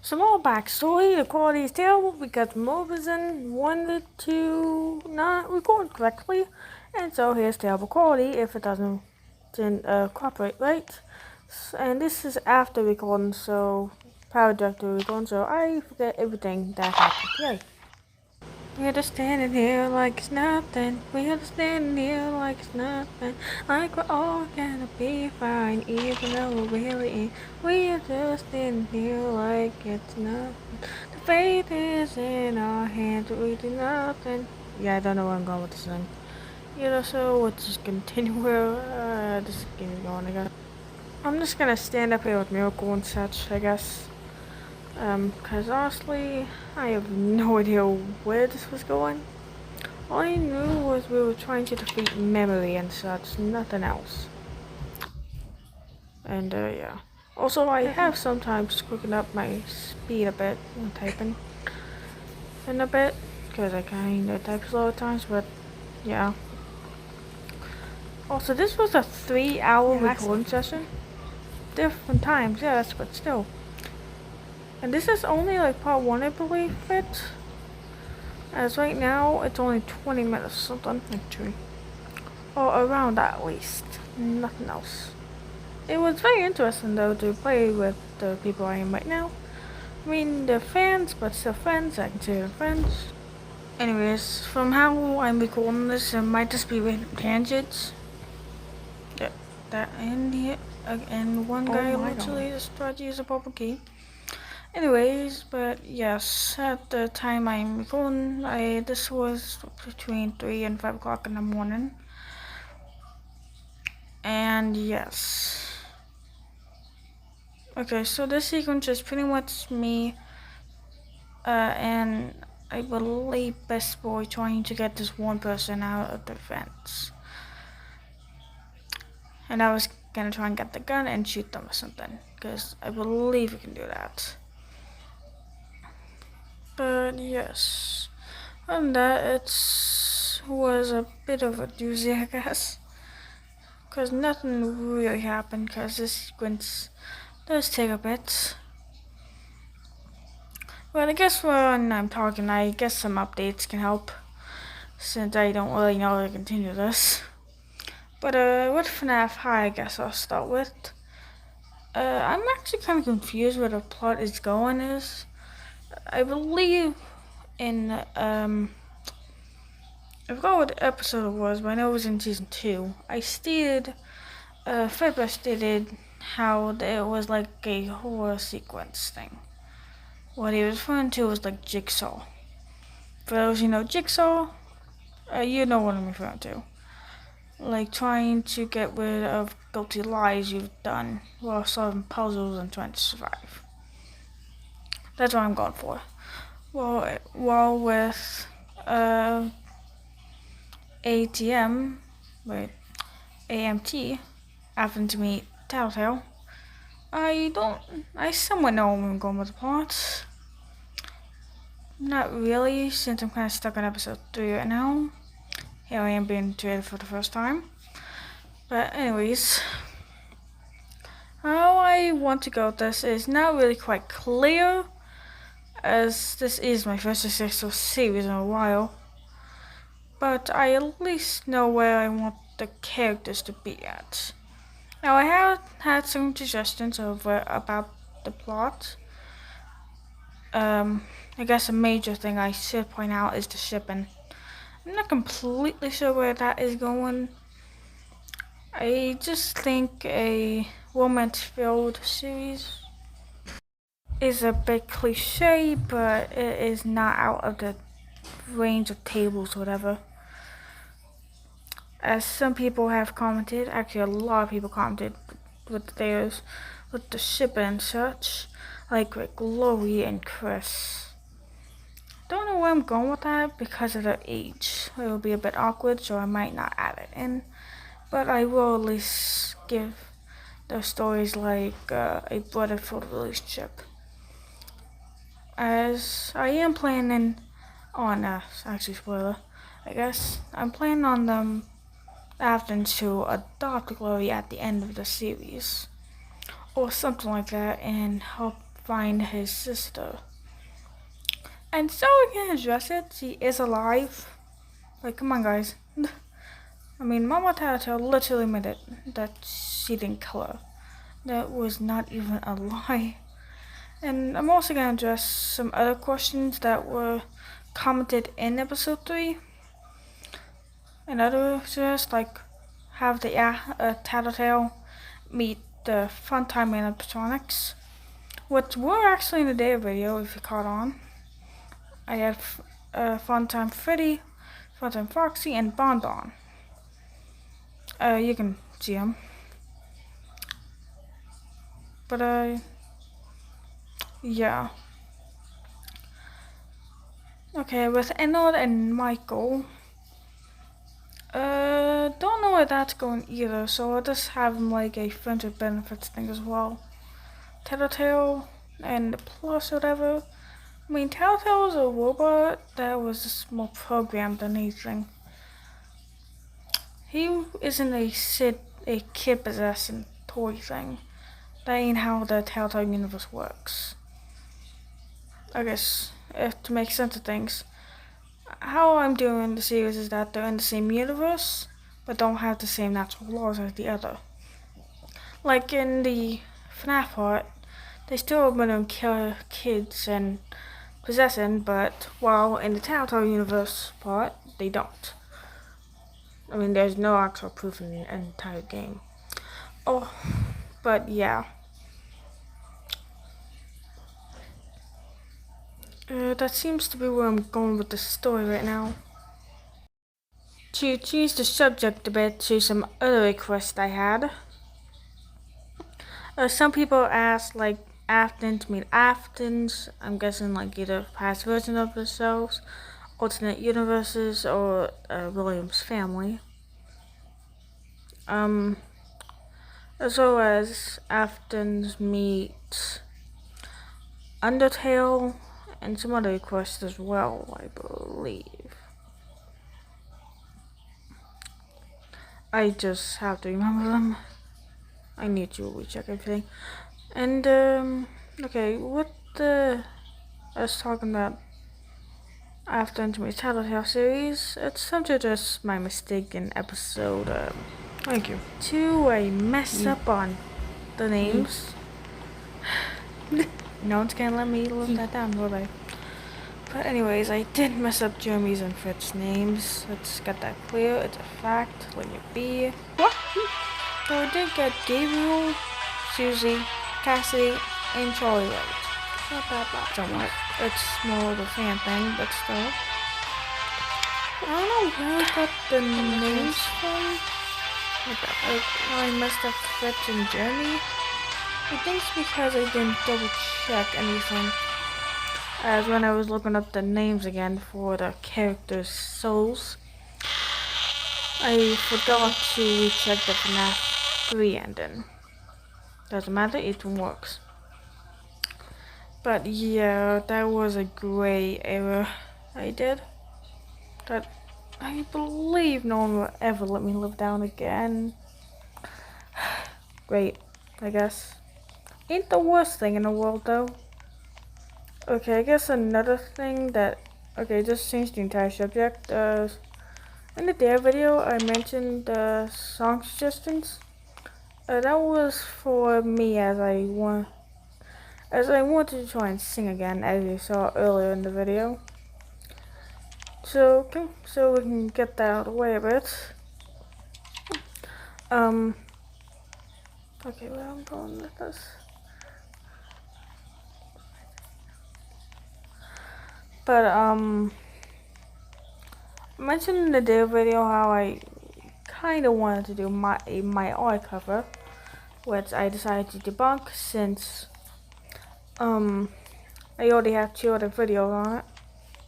Small backstory, the quality is terrible because Mobizen wanted to not record correctly, and so here's terrible quality if it doesn't cooperate right. And this is after recording, so power director recording, so I forget everything that happened. Yay. We're just standing here like it's nothing. We're just standing here like it's nothing. Like we're all gonna be fine, even though we really ain't. We're just standing here like it's nothing. The fate is in our hands, we do nothing. Yeah, I don't know where I'm going with this thing. So we'll just continue where this game is going, I guess. I'm just gonna stand up here with Miracle and such, I guess. Cause honestly, I have no idea where this was going. All I knew was we were trying to defeat memory and such, nothing else. And yeah. Also, I have sometimes quickened up my speed a bit when typing. And a bit, because I kinda type slow at times, but yeah. Also, this was a 3-hour recording session. Different times, yes, but still. And this is only like part 1, I believe it. As right now, it's only 20 minutes, something like 2. Or around that at least. Nothing else. It was very interesting though to play with the people I am right now. I mean, they're fans, but still friends. I consider them friends. Anyways, from how I'm recording this, it might just be random tangents. That and here, and one guy literally just tried to use a purple key. Anyways, but yes, at the time I'm recording, this was between 3 and 5 o'clock in the morning. And yes. Okay, so this sequence is pretty much me and I believe Best Boy trying to get this one person out of the fence. And I was gonna try and get the gun and shoot them or something, because I believe we can do that. But yes, and that it was a bit of a doozy, I guess, because nothing really happened, because this sequence does take a bit. But I guess when I'm talking, I guess some updates can help, since I don't really know how to continue this. But with FNAF High, I guess I'll start with. I'm actually kind of confused where the plot is going is. I believe in, I forgot what episode it was, but I know it was in season 2. I stated, Fredbear stated how it was like a horror sequence thing. What he was referring to was like Jigsaw. For those who know Jigsaw, you know what I'm referring to. Like trying to get rid of guilty lies you've done while solving puzzles and trying to survive. That's what I'm going for. While with AMT happened to meet Telltale, I somewhat know where I'm going with the plot. Not really, since I'm kind of stuck on episode 3 right now. Here I am being treated for the first time. But anyways, how I want to go with this is not really quite clear, as this is my first successful series in a while. But I at least know where I want the characters to be at. Now I have had some suggestions about the plot. I guess a major thing I should point out is the shipping. I'm not completely sure where that is going. I just think a romance-filled series is a bit cliche, but it is not out of the range of tables or whatever. As some people have commented, actually a lot of people commented with theirs, with the shipping and such, like with Chloe and Chris. Don't know where I'm going with that because of their age. It will be a bit awkward, so I might not add it in. But I will at least give their stories like a brother-filled relationship. As I am planning on, actually spoiler, I guess, I'm planning on them having to adopt Chloe at the end of the series. Or something like that, and help find his sister. And so we can address it. She is alive. Like, come on, guys. I mean, Mama Tattletale literally made it that she didn't kill her. That was not even a lie. And I'm also gonna address some other questions that were commented in episode 3. And others, like, have the Tattletale meet the Funtime animatronics, which were actually in the day video if you caught on. I had Funtime Freddy, Funtime Foxy, and Bon Bon. You can see them. But yeah. Okay, with Enod and Michael, don't know where that's going either, so I'll just have them like a friends with benefits thing as well. Tattletale and plus whatever. I mean, Tattletale was a robot that was just more programmed than anything. He isn't a kid possessing toy thing. That ain't how the Tattletale universe works. I guess, to make sense of things, how I'm doing the series is that they're in the same universe, but don't have the same natural laws as the other. Like in the FNAF part, they still don't kill kids and possessing, but while in the Tattletale universe part, they don't. I mean, there's no actual proof in the entire game. Oh, but yeah. That seems to be where I'm going with the story right now. To change the subject a bit to some other requests I had. Some people asked, like, Afton to meet Aftons. I'm guessing, like, either past versions of themselves, alternate universes, or William's family. As well as Aftons meet Undertale, and some other requests as well, I believe. I just have to remember them. I need to recheck everything. And, okay, what I was talking about after Intimate Tattletale series, it's simply just my mistake in episode, thank you. 2, I messed up on the names. No one's gonna let me live that down, will they? But anyways, I did mess up Jeremy's and Fritz's names. Let's get that clear. It's a fact. Let it be. What? So I did get Gabriel, Susie, Cassidy, and Charlie right. Not that bad. Somewhat. It's more of a fan thing, but still. I don't know where I got the names from. How I messed up Fritz and Jeremy. I think it's because I didn't double check anything. As when I was looking up the names again for the characters' souls, I forgot to recheck the FNAF 3 ending. Doesn't matter, it works. But yeah, that was a great error I did. That I believe no one will ever let me live down again. Great, I guess. Ain't the worst thing in the world though. Okay, I guess another thing that, okay, just changed the entire subject. In the Dare video, I mentioned song suggestions. That was for me as I wanted to try and sing again, as you saw earlier in the video. So we can get that out of the way a bit. Okay, where I'm going with this. But, I mentioned in the Dare video how I kind of wanted to do my art cover, which I decided to debunk since, I already have 2 other videos on it.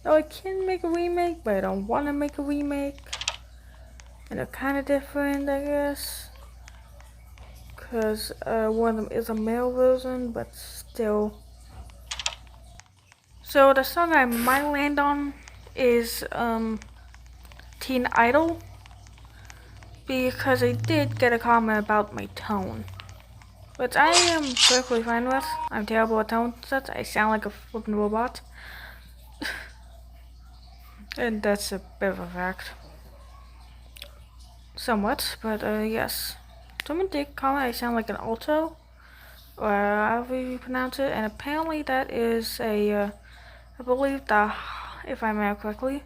Though I can make a remake, but I don't want to make a remake. And they're kind of different, I guess. Because, one of them is a male version, but still. So the song I might land on is Teen Idol, because I did get a comment about my tone. which I am perfectly fine with. I'm terrible at tone sets. I sound like a flippin' robot. And that's a bit of a fact. Somewhat, but yes. Someone did comment I sound like an alto, or however you pronounce it, and apparently that is I believe if I remember correctly,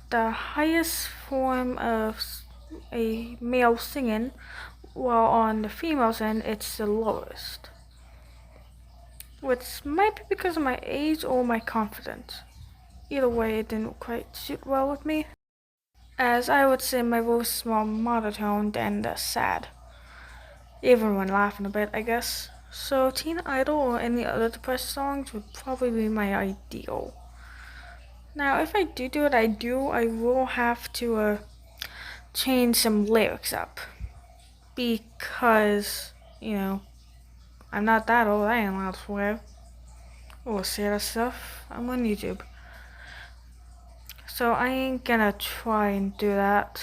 the highest form of a male singing, while on the female's end, it's the lowest. Which might be because of my age or my confidence. Either way, it didn't quite suit well with me, as I would say my voice is more monotone than sad, even when laughing a bit, I guess. So Teen Idol or any other depressed songs would probably be my ideal. Now, if I do it, I will have to change some lyrics up, because, I'm not that old, I ain't allowed to swear or say that stuff. I'm on YouTube. So I ain't gonna try and do that.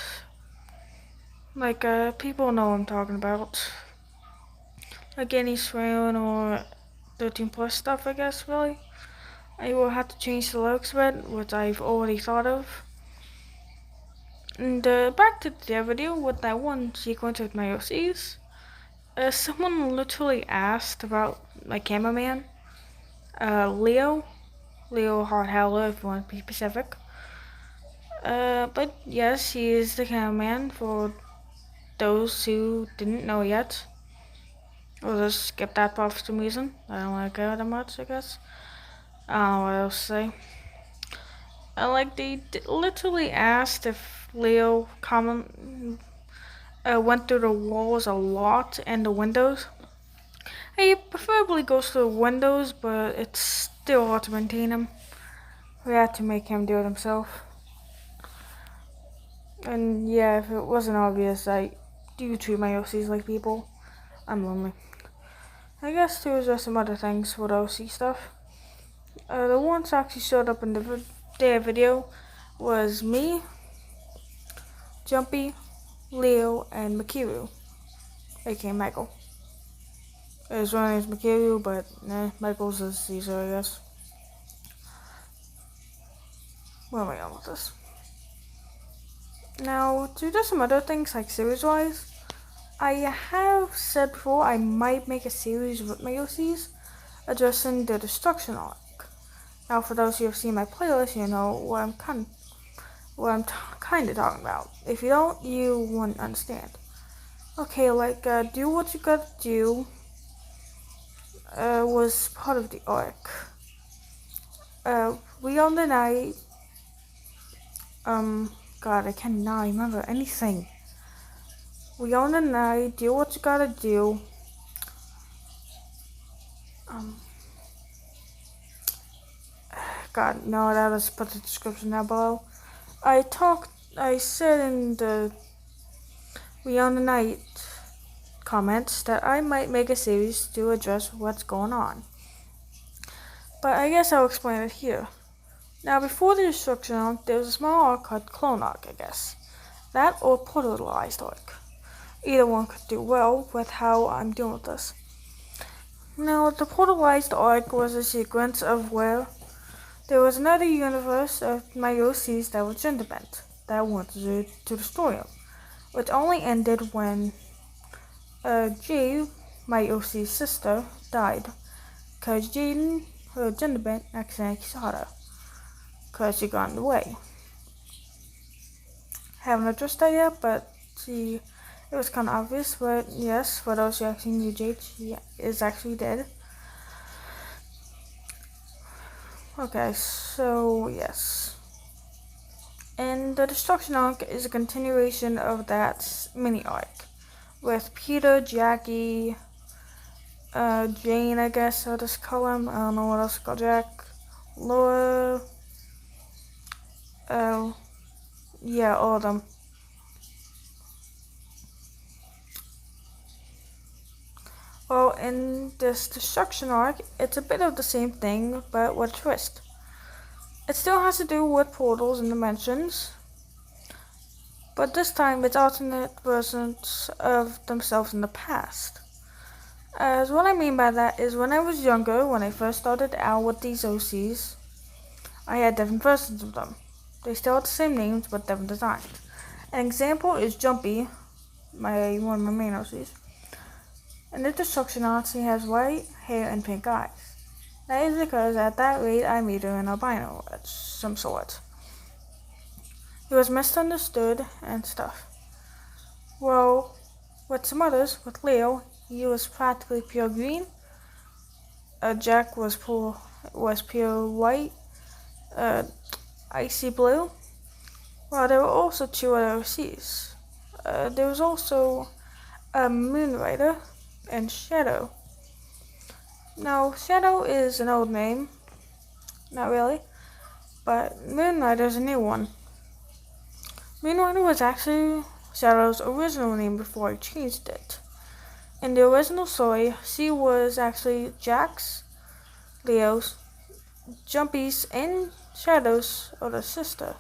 Like, people know what I'm talking about. Like any swearing or 13 plus stuff, I guess, really. I will have to change the lyrics a bit, which I've already thought of. And back to the video with that one sequence with my OCs. Someone literally asked about my cameraman, Leo Hard Howler, if you want to be specific. But yes, he is the cameraman for those who didn't know yet. Or just skip that part for some reason. I don't like it that much, I guess. I don't know what else to say. They literally asked if Leo went through the walls a lot and the windows. He preferably goes through the windows, but it's still hard to maintain him. We had to make him do it himself. And yeah, if it wasn't obvious, I do treat my OCs like people. I'm lonely. I guess there was just some other things with OC stuff. The ones that actually showed up in their video was me, Jumpy, Leo, and Makiru, aka Michael. His real name is Makiru, but Michael's is Caesar, I guess. Where am I going with this? Now, to do some other things, like series-wise, I have said before I might make a series with my OCs addressing the destruction arc. Now, for those who have seen my playlist, you know what I'm kind of talking about. If you don't, you wouldn't understand. Okay, Do What You Gotta Do was part of the arc. We Own the Night. God, I cannot remember anything. We Own the Night, Do What You Gotta Do. God, no, that was put the description down below. I said in the We Own the Night comments that I might make a series to address what's going on. But I guess I'll explain it here. Now, before the destruction arc, there was a small arc called Clone Arc, I guess. That or Portalized Arc. Either one could do well with how I'm doing with this. Now, the Portalized Arc was a sequence of where there was another universe of my OCs that was gender bent, that wanted to destroy him, which only ended when G, my OC's sister, died, because Jaden, her gender bent, accidentally shot her, because she got in the way. Haven't addressed that yet, but it was kind of obvious, but yes, for those who actually knew Jade, she is actually dead. Okay, so yes. And the destruction arc is a continuation of that mini arc with Peter, Jackie, Jane, I guess I'll just call him. I don't know what else to call Jack. Laura. Yeah, all of them. Well, in this destruction arc, it's a bit of the same thing, but with a twist. It still has to do with portals and dimensions, but this time it's alternate versions of themselves in the past. As what I mean by that is when I was younger, when I first started out with these OCs, I had different versions of them. They still had the same names but different designs. An example is Jumpy, one of my main OCs. And the destruction Nazi has white hair and pink eyes. That is because at that rate I made her an albino of some sort. He was misunderstood and stuff. Well, with some others, with Leo, he was practically pure green. Jack was pure white, icy blue. Well, there were also two other OCs. There was also a Moonrider and Shadow. Now, Shadow is an old name, not really, but Moonrider is a new one. Moonrider was actually Shadow's original name before he changed it. In the original story, she was actually Jack's, Leo's, Jumpy's, and Shadow's older sister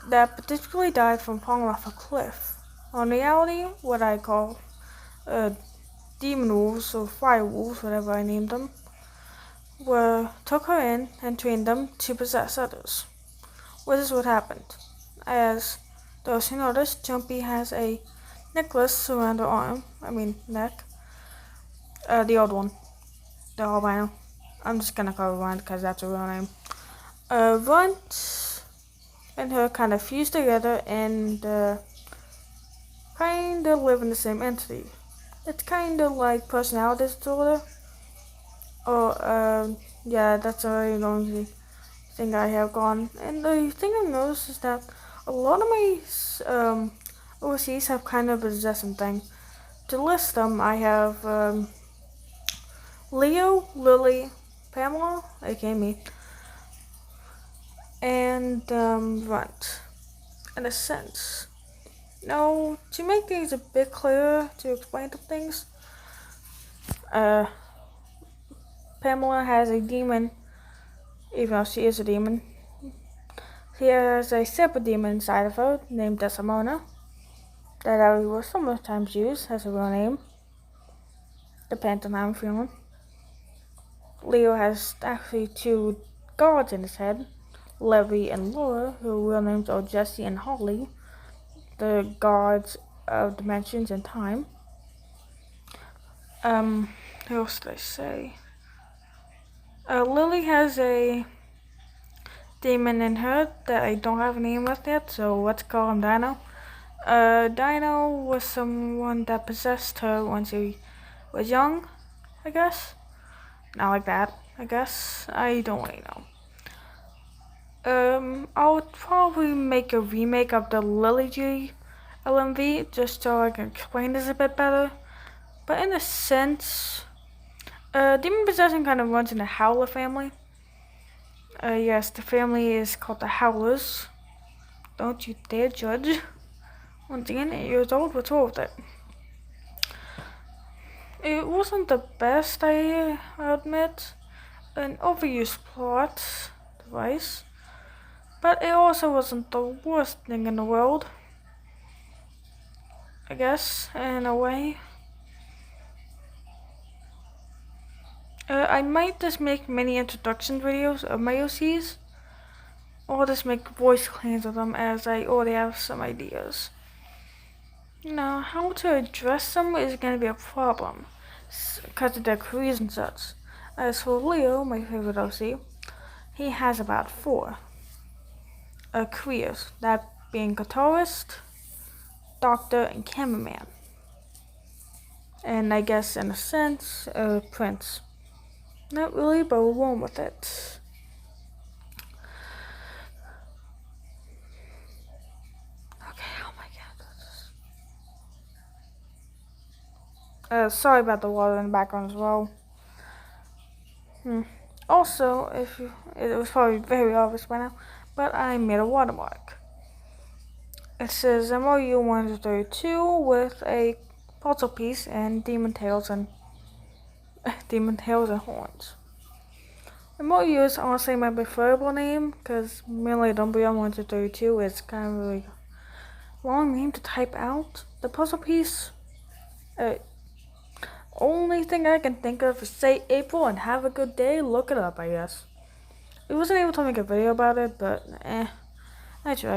that particularly died from falling off a cliff. In reality, what I call demon wolves or fire wolves, whatever I named them, took her in and trained them to possess others. Which is what happened. As those who noticed, Jumpy has a necklace around her neck. The old one, the albino. I'm just gonna call her Runt because that's her real name. Runt and her kind of fused together and kind of live in the same entity. It's kind of like personality disorder. Yeah, that's a very lonely thing I have gone. And the thing I've noticed is that a lot of my OCs have kind of a possession thing. To list them, I have Leo, Lily, Pamela, aka me, and Runt, in a sense. Now, to make things a bit clearer to explain the things, Pamela has a demon, even though she is a demon. She has a separate demon inside of her named Desdemona that I will sometimes use as a real name, depends on how I'm feeling. Leo has actually two gods in his head, Levy and Laura, whose real names are Jesse and Holly, the gods of dimensions and time. What else did I say? Lily has a demon in her that I don't have a name with yet, so let's call him Dino. Dino was someone that possessed her when she was young, I guess. Not like that, I guess. I don't really know. I'll probably make a remake of the Lily G LMV just so I can explain this a bit better. But in a sense, demon possession kind of runs in the Howler family. Yes, the family is called the Howlers. Don't you dare judge. Once again, 8 years old, what's wrong with it? It wasn't the best, I admit. An overused plot device. But it also wasn't the worst thing in the world. I guess, in a way. I might just make mini introduction videos of my OCs, or just make voice claims of them as I already have some ideas. Now, how to address them is going to be a problem, because of their careers and such. As for Leo, my favorite OC, he has about 4 careers, that being guitarist, doctor, and cameraman. And I guess in a sense, Prince. Not really, but we're going with it. Okay, oh my god. Sorry about the water in the background as well. Also, it was probably very obvious by now, but I made a watermark. It says MOU 132 with a puzzle piece and demon tails and horns. MOU is honestly my preferable name because mainly Dumbledore 132 is kind of really long name to type out. The puzzle piece, only thing I can think of is say April and have a good day. Look it up, I guess. I wasn't able to make a video about it, but I tried.